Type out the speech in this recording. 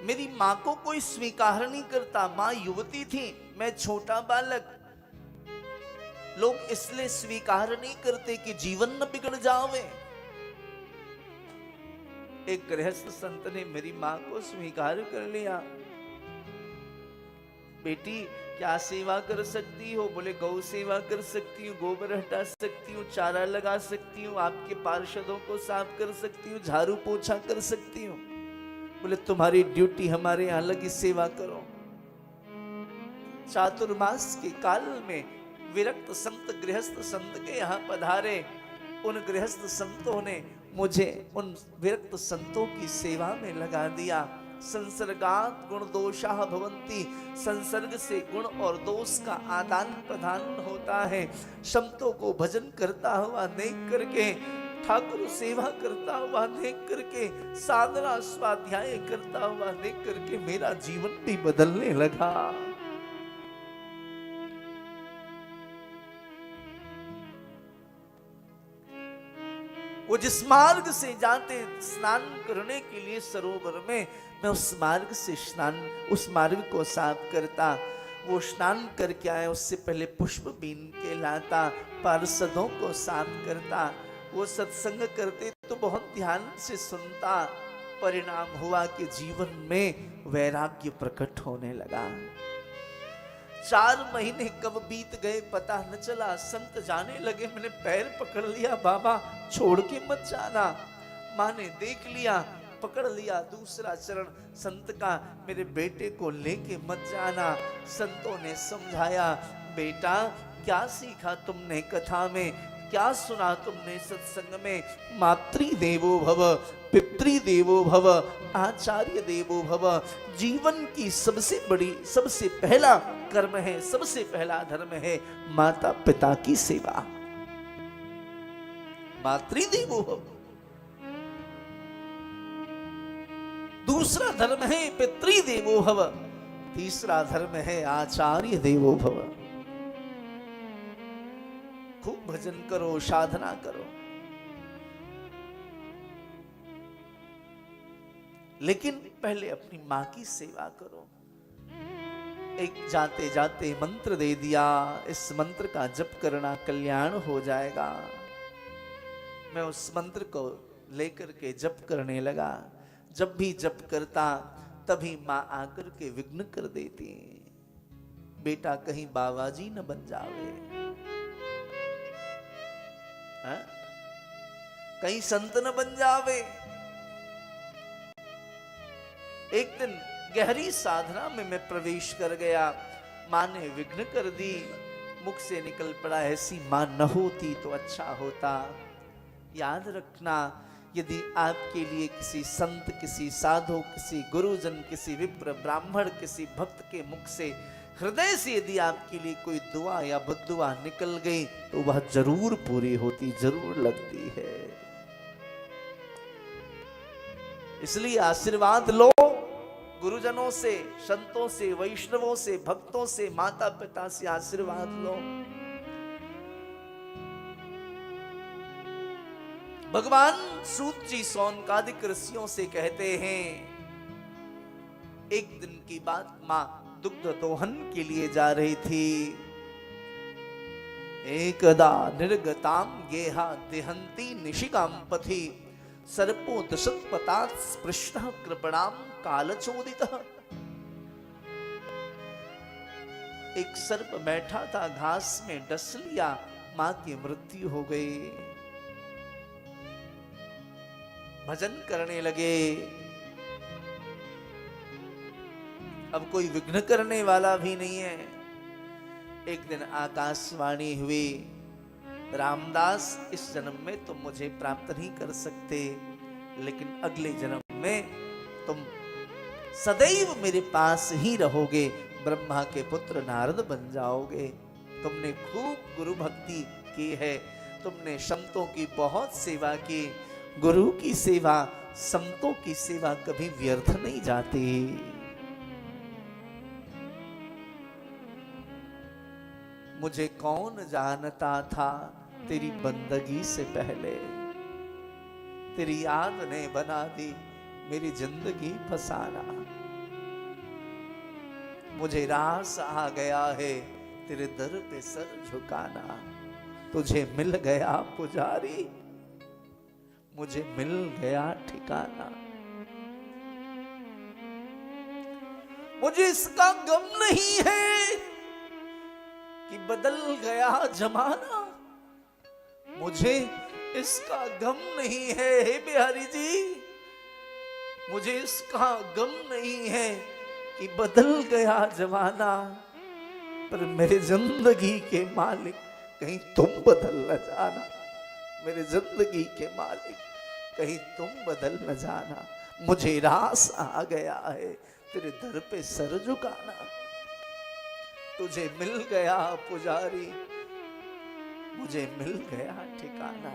मेरी माँ को कोई स्वीकार नहीं करता। माँ युवती थी, मैं छोटा बालक। लोग इसलिए स्वीकार नहीं करते कि जीवन न बिगड़ जावे। एक गृहस्थ संत ने मेरी माँ को स्वीकार कर लिया। बेटी क्या सेवा कर सकती हो? बोले गौ सेवा कर सकती हूँ, गोबर हटा सकती हूँ, चारा लगा सकती हूँ, आपके पार्षदों को साफ कर सकती हूँ, झाड़ू पोछा कर सकती हूँ। बोले तुम्हारी ड्यूटी हमारे यहाँ लगी, सेवा करो। चातुर्मास के काल में विरक्त संत गृहस्थ संत के यहाँ पधारे। उन गृहस्थ संतों ने मुझे उन विरक्त संतों की सेवा में लगा दिया। संसर्गात गुण दोषाः भवन्ति, संसर्ग से गुण और दोष का आदान प्रदान होता है। संतों को भजन करता हुआ देख करके, ठाकुर सेवा करता हुआ देख करके, साधना स्वाध्याय करता हुआ देख करके मेरा जीवन भी बदलने लगा। वो जिस मार्ग से जाते स्नान करने के लिए सरोवर में, मैं उस मार्ग से स्नान, उस मार्ग को साफ करता। वो स्नान करके आए, उससे पहले पुष्प बीन के लाता, पार्षदों को साफ करता। वो सत्संग करते तो बहुत ध्यान से सुनता। परिणाम हुआ कि जीवन में वैराग्य प्रकट होने लगा। 4 महीने कब बीत गए पता न चला। संत जाने लगे, मैंने पैर पकड़ लिया, बाबा छोड़ के मत जाना। माँ ने देख लिया, पकड़ लिया दूसरा चरण संत का, मेरे बेटे को लेके मत जाना। संतों ने समझाया, बेटा क्या सीखा तुमने कथा में, क्या सुना तुमने सत्संग में? मातृदेवो भव, पितृदेवो भव, आचार्य देवो भव। जीवन की सबसे बड़ी, सबसे पहला कर्म है, सबसे पहला धर्म है माता पिता की सेवा। मातृदेवो भव। दूसरा धर्म है पितृदेवो भव। तीसरा धर्म है आचार्य देवो भव। खूब भजन करो, साधना करो, लेकिन पहले अपनी मां की सेवा करो। एक जाते जाते मंत्र दे दिया, इस मंत्र का जप करना कल्याण हो जाएगा। मैं उस मंत्र को लेकर के जप करने लगा। जब भी जप करता तभी मां आकर के विघ्न कर देती, बेटा कहीं बाबाजी न बन जावे, कहीं संत न बन जावे। एक दिन गहरी साधना में मैं प्रवेश कर गया, मां ने विघ्न कर दी। मुख से निकल पड़ा, ऐसी मां न होती तो अच्छा होता। याद रखना, यदि आपके लिए किसी संत, किसी साधु, किसी गुरुजन, किसी विप्र ब्राह्मण, किसी भक्त के मुख से, हृदय से यदि आपके लिए कोई दुआ या बद्दुआ निकल गई तो वह जरूर पूरी होती, जरूर लगती है। इसलिए आशीर्वाद लो गुरुजनों से, संतों से, वैष्णवों से, भक्तों से, माता पिता से आशीर्वाद लो। भगवान सूत जी सौनकादिक ऋषियों से कहते हैं, एक दिन की बात, मां दुग्ध दोहन के लिए जा रही थी। एकदा निर्गताम गेहा देहंती निशिकाम पथि, सर्पो दशत्पतात् स्पृष्टः कृपणाम कालचोदितः। एक सर्प बैठा था, घास में डस लिया, मां की मृत्यु हो गई। भजन करने लगे। अब कोई विघ्न करने वाला भी नहीं है। एक दिन आकाशवाणी हुई, रामदास इस जन्म में तुम मुझे प्राप्त नहीं कर सकते, लेकिन अगले जन्म में तुम सदैव मेरे पास ही रहोगे, ब्रह्मा के पुत्र नारद बन जाओगे। तुमने खूब गुरु भक्ति की है, तुमने संतों की बहुत सेवा की। गुरु की सेवा, संतों की सेवा कभी व्यर्थ नहीं जाती। मुझे कौन जानता था तेरी बंदगी से पहले, तेरी याद ने बना दी मेरी जिंदगी फसाना। मुझे रास आ गया है तेरे दर पे सर झुकाना। तुझे मिल गया पुजारी, मुझे मिल गया ठिकाना। मुझे इसका गम नहीं है कि बदल गया जमाना। मुझे इसका गम नहीं है हे बिहारी जी, मुझे इसका गम नहीं है कि बदल गया जमाना। पर मेरे जिंदगी के मालिक कहीं तुम बदल न जाना। मेरे जिंदगी के मालिक कहीं तुम बदल न जाना। मुझे रास आ गया है तेरे दर पे सर झुकाना। तुझे मिल गया पुजारी, मुझे मिल गया ठिकाना।